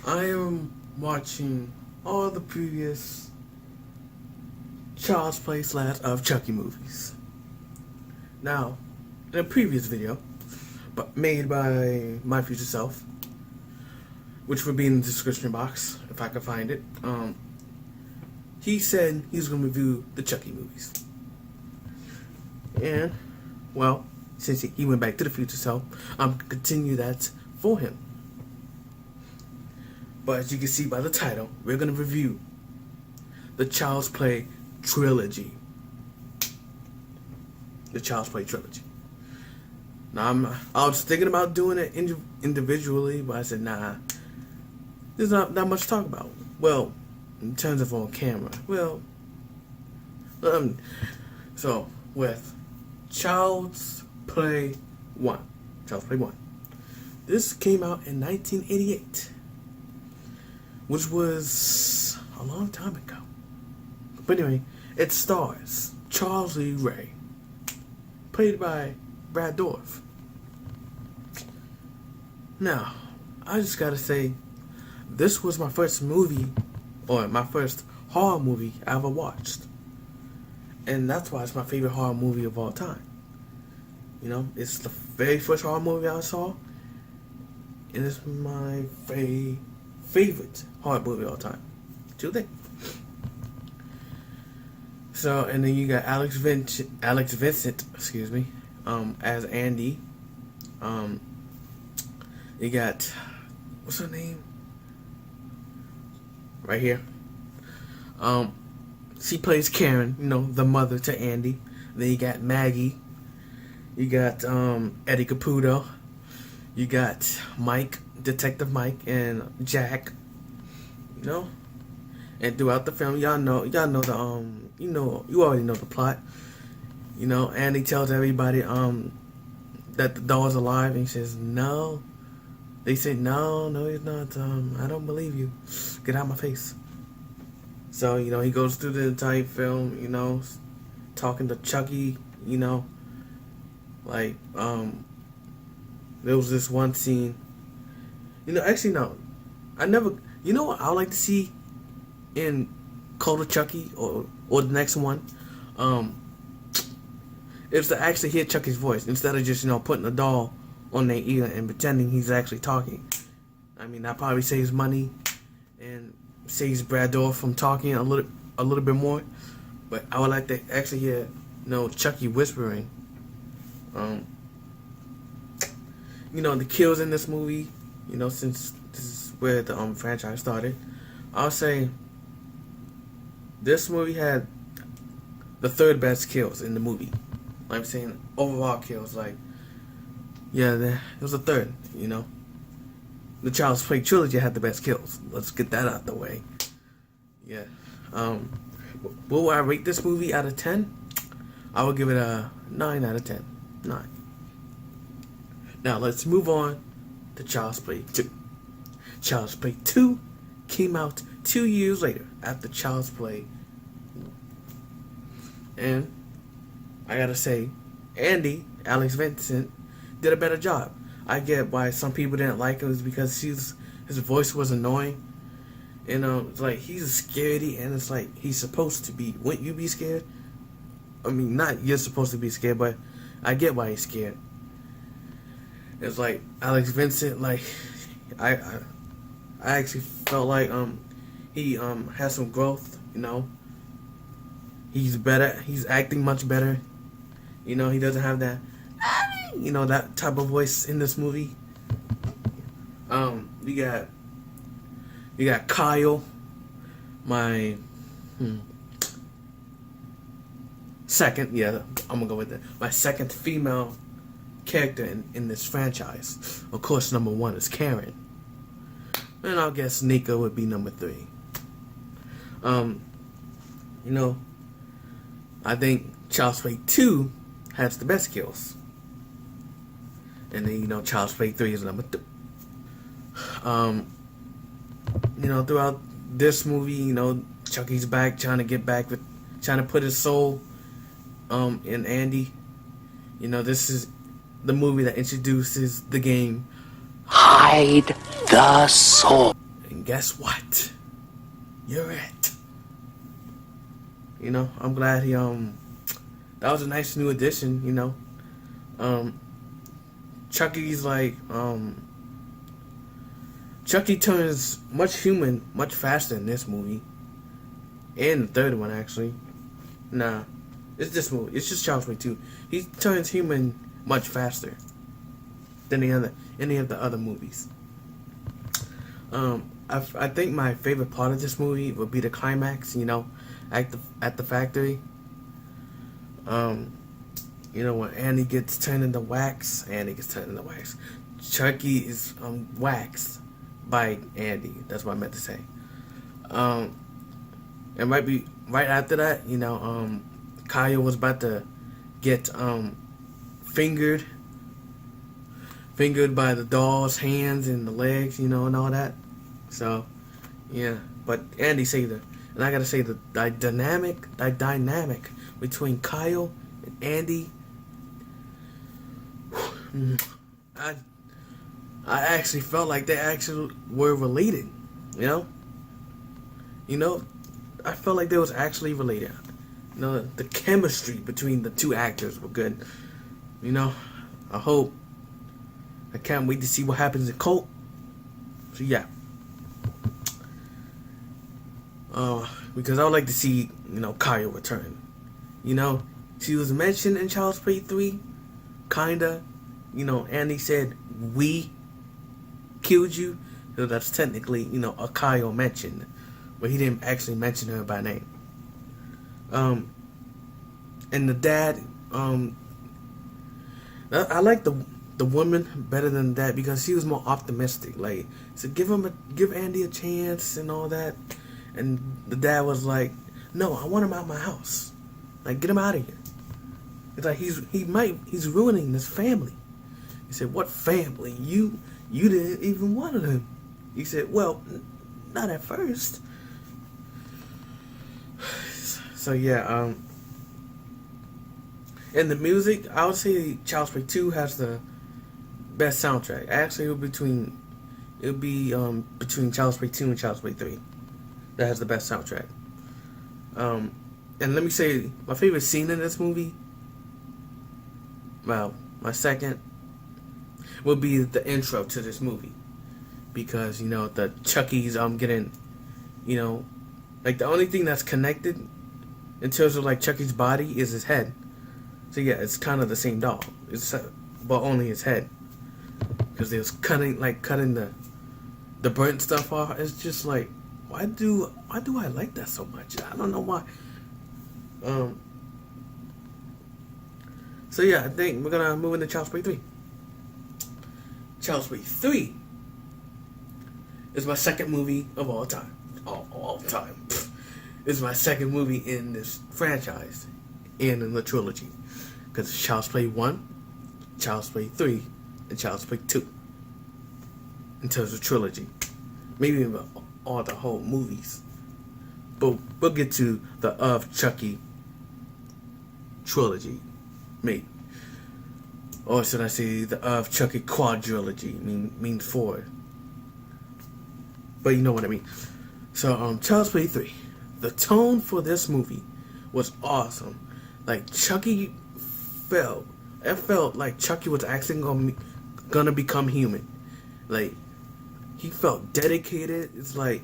I am watching all the previous Child's Play / of Chucky movies. Now, in a previous video, but made by my future self, which will be in the description box if I can find it, he said he was going to review the Chucky movies. And, well, since he went back to the future self, I'm going to continue that for him. But as you can see by the title, we're going to review the Child's Play Trilogy. The Child's Play Trilogy. Now, I was thinking about doing it individually, but I said, nah, there's not that much to talk about. Well, in terms of on camera. Well, so, with Child's Play 1. Child's Play 1. This came out in 1988. Which was a long time ago. But anyway, it stars Charles Lee Ray, played by Brad Dourif. Now, I just gotta say, this was my first movie, or my first horror movie I ever watched. And that's why it's my favorite horror movie of all time. You know, it's the very first horror movie I saw, and it's my favorite horror movie of all time. What you think? So, and then you got Alex Vincent, excuse me, as Andy. You got, what's her name? Right here. She plays Karen, you know, the mother to Andy. Then you got Maggie. You got Eddie Caputo. You got Mike, Detective Mike, and Jack. You know, and throughout the film, y'all know the you already know the plot. You know, Andy tells everybody that the doll's alive, and he says no. They say no, he's not. I don't believe you. Get out of my face. So you know, he goes through the entire film. You know, talking to Chucky. You know, like there was this one scene. You know, actually no, I never. You know what I would like to see in Cult of Chucky or the next one? Is to actually hear Chucky's voice instead of just, you know, putting a doll on their ear and pretending he's actually talking. I mean, that probably saves money and saves Brad Dourif from talking a little bit more. But I would like to actually hear, you know, Chucky whispering. You know, the kills in this movie, you know, since this is where the franchise started, I'll say this movie had the third best kills in the movie. I'm saying overall kills, like, yeah, it was the third, you know. The Child's Play Trilogy had the best kills. Let's get that out the way. Yeah. Will I rate this movie out of 10? I would give it a 9 out of 10. 9. Now, let's move on to Child's Play 2. Child's Play 2 came out 2 years later after Child's Play. And I gotta say, Andy, Alex Vincent, did a better job. I get why some people didn't like him, is because his voice was annoying. You know, it's like he's scaredy, and it's like he's supposed to be. Wouldn't you be scared? I mean, not you're supposed to be scared, but I get why he's scared. It's like Alex Vincent, like I actually felt like he has some growth, you know. He's better. He's acting much better. You know, he doesn't have that, you know, that type of voice in this movie. You got Kyle, my second, yeah, I'm gonna go with that. My second female character in this franchise. Of course, number 1 is Karen, and I'll guess Nika would be number 3. You know, I think Child's Play 2 has the best kills, and then, you know, Child's Play 3 is number 2. You know, throughout this movie, you know, Chucky's back, trying to put his soul in Andy. You know, this is the movie that introduces the game Hide the Soul. And guess what? You're it. You know, I'm glad he that was a nice new addition, you know. Chucky's like Chucky turns much human much faster in this movie. And the third one actually. Nah. It's this movie. It's just Child's Play 2. He turns human much faster than any of the other movies. I think my favorite part of this movie would be the climax, you know, at the factory. You know, when Andy gets turned into wax, Chucky is waxed by Andy. That's what I meant to say. And right after that, you know, Kyle was about to get fingered by the doll's hands and the legs, you know, and all that. So, yeah, but Andy saved her. And I gotta say, the dynamic between Kyle and Andy, I actually felt like they actually were related, you know, I felt like they was actually related. You know, the chemistry between the two actors were good. You know, I can't wait to see what happens in Cult. So yeah. Because I would like to see, you know, Kyle return. You know, she was mentioned in Child's Play 3, kinda. You know, Andy said, "We killed you." So that's technically, you know, a Kyle mention. But he didn't actually mention her by name. And the dad, I like the woman better than that because she was more optimistic. Like, so give Andy a chance and all that. And the dad was like, "No, I want him out of my house. Like, get him out of here." It's like he's ruining this family. He said, "What family? You didn't even want him." He said, "Well, not at first." So yeah, and the music, I would say Child's Play 2 has the best soundtrack. Actually, it would be between Child's Play 2 and Child's Play 3 that has the best soundtrack. And let me say, my favorite scene in this movie, well, my second, would be the intro to this movie. Because, you know, the Chucky's getting, you know, like the only thing that's connected in terms of like Chucky's body is his head. So yeah, it's kind of the same doll. But only his head. Because they was cutting the burnt stuff off. It's just like, why do I like that so much? I don't know why. So yeah, I think we're gonna move into Child's Play 3. Child's Play 3 is my second movie of all time. All time. It's my second movie in this franchise and in the trilogy. Because it's Child's Play 1, Child's Play 3, and Child's Play 2. In terms of trilogy. Maybe even all the whole movies. But we'll get to the Of Chucky trilogy. Maybe. Or should I say the Of Chucky quadrilogy. Means 4. But you know what I mean. So, Child's Play 3. The tone for this movie was awesome. Like, Chucky it felt like Chucky was actually gonna become human. Like, he felt dedicated. It's like,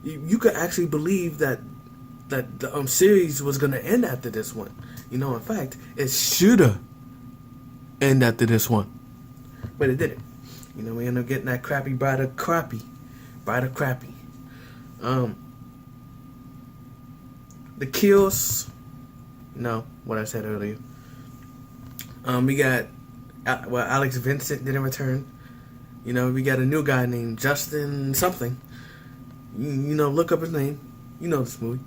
you could actually believe that the series was gonna end after this one. You know, in fact, it shoulda end after this one. But it didn't. You know, we ended up getting that crappy Bride of Crappy. The kills, no, what I said earlier. We got, Alex Vincent didn't return. You know, we got a new guy named Justin something. You know, look up his name. You know this movie.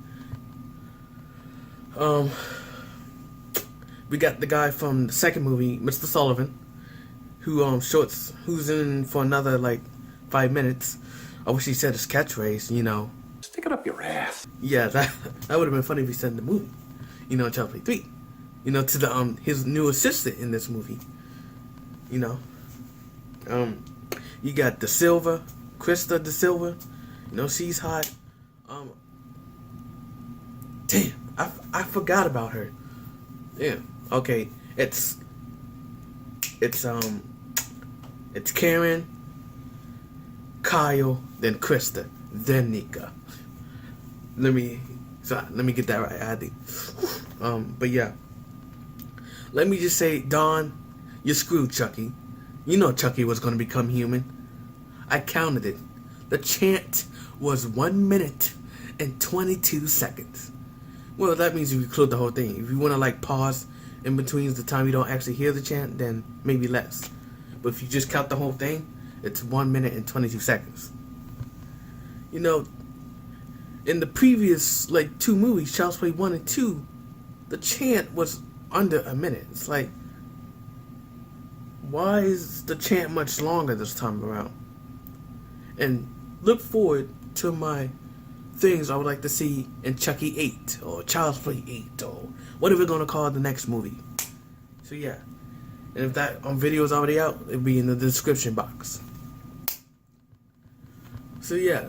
We got the guy from the second movie, Mr. Sullivan, who's in for another like 5 minutes. I wish he said his catchphrase, you know. Stick it up your ass. Yeah, that would have been funny if he said in the movie. You know, Child's Play 3. You know, to the his new assistant in this movie. You know. You got De Silva, Krista De Silva, she's hot. Damn, I forgot about her. Yeah, okay, it's Karen, Kyle, then Krista, then Nika. Let me get that right, Adi. But yeah, let me just say, Don, you screwed Chucky. You know Chucky was gonna become human. I counted it. The chant was 1 minute and 22 seconds. Well, that means you include the whole thing. If you want to pause in between the time you don't actually hear the chant, then maybe less. But if you just count the whole thing, it's 1 minute and 22 seconds. In the previous 2 movies, Child's Play 1 and 2, the chant was under a minute. It's why is the chant much longer this time around? And look forward to my things I would like to see in Chucky 8 or Child's Play 8 or whatever we're gonna call the next movie. So yeah, and if that video is already out, it'll be in the description box. So yeah,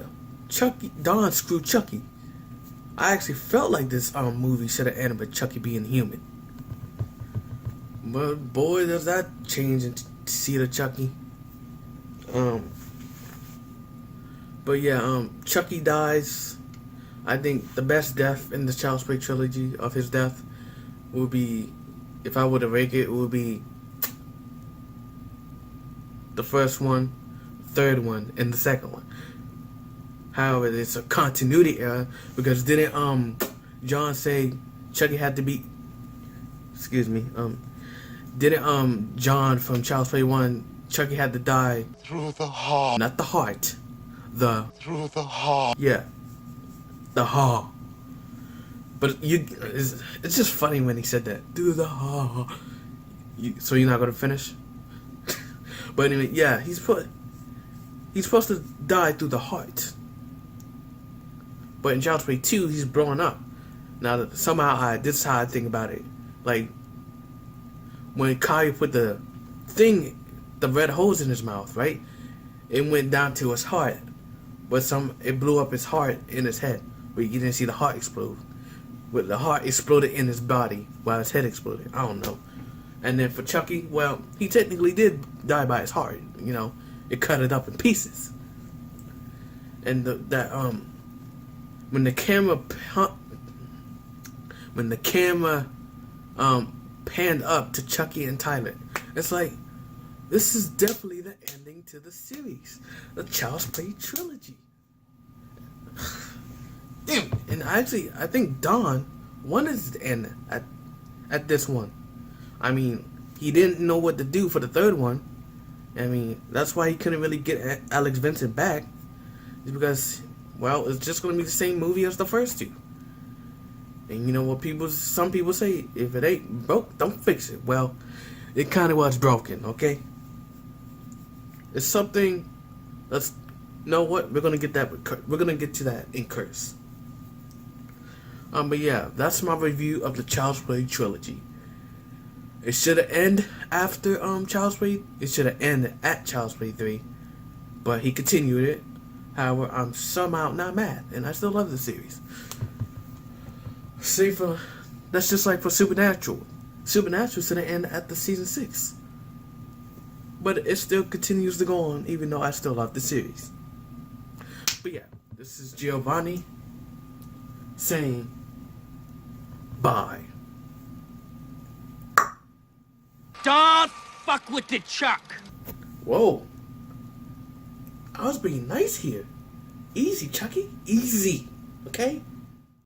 Don screwed Chucky. I actually felt like this movie should have ended with Chucky being human. But boy, does that change in Seed of Chucky. But yeah, Chucky dies. I think the best death in the Child's Play trilogy of his death would be, if I were to rank it, it would be the first one, third one, and the second one. However, it's a continuity error because didn't John say Chucky had to be? Excuse me. Didn't John from Child's Play 1, Chucky had to die through the heart, not the heart, through the heart. Yeah, the heart. But it's just funny when he said that, through the heart. So you're not gonna finish? But anyway, yeah, he's supposed to die through the heart. But in Child's Play 2, he's blowing up. Now, somehow, this is how I think about it. When Kyle put the red hose in his mouth, right? It went down to his heart. But it blew up his heart in his head. But you didn't see the heart explode. But the heart exploded in his body while his head exploded. I don't know. And then for Chucky, well, he technically did die by his heart. It cut it up in pieces. And when the camera panned up to Chucky and Tyler, it's this is definitely the ending to the series, the Child's Play trilogy. Damn. And actually, I think Don wanted to end at this one. I mean, he didn't know what to do for the third one. I mean, that's why he couldn't really get Alex Vincent back. It's because, well, it's just going to be the same movie as the first two. And you know what some people say, if it ain't broke, don't fix it. Well, it kind of was broken, okay? It's something that's, you know what, we're going to get to that in Curse. But yeah, that's my review of the Child's Play trilogy. It should have ended after Child's Play. It should have ended at Child's Play 3, but he continued it. However, I'm somehow not mad, and I still love the series. That's just like for Supernatural. Supernatural should have ended at the season 6, but it still continues to go on, even though I still love the series. But yeah, this is Giovanni saying bye. Don't fuck with the Chuck. Whoa. I was being nice here. Easy, Chucky. Easy. Okay?